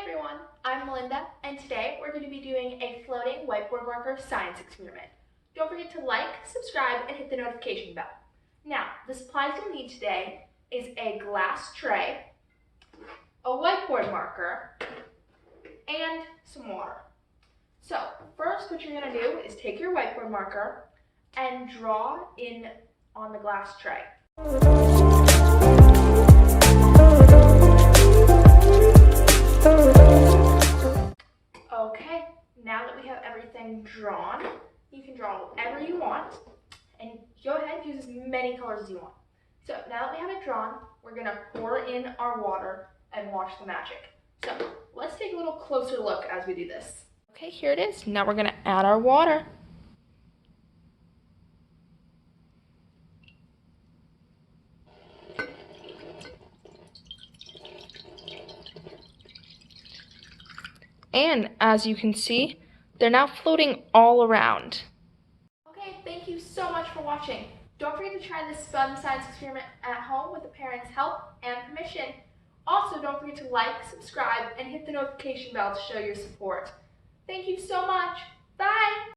everyone, I'm Melinda, and today we're going to be doing a floating whiteboard marker science experiment. Don't forget to like, subscribe, and hit the notification bell. Now, the supplies you'll need today is a glass tray, a whiteboard marker, and some water. So, first what you're going to do is take your whiteboard marker and draw in on the glass tray. Okay, now that we have everything drawn, you can draw whatever you want, and go ahead and use as many colors as you want. So now that we have it drawn, we're going to pour in our water and watch the magic. So let's take a little closer look as we do this. Okay, here it is. Now we're going to add our water. And as you can see, they're now floating all around. Okay, thank you so much for watching. Don't forget to try this fun science experiment at home with a parent's help and permission. Also, don't forget to like, subscribe, and hit the notification bell to show your support. Thank you so much. Bye!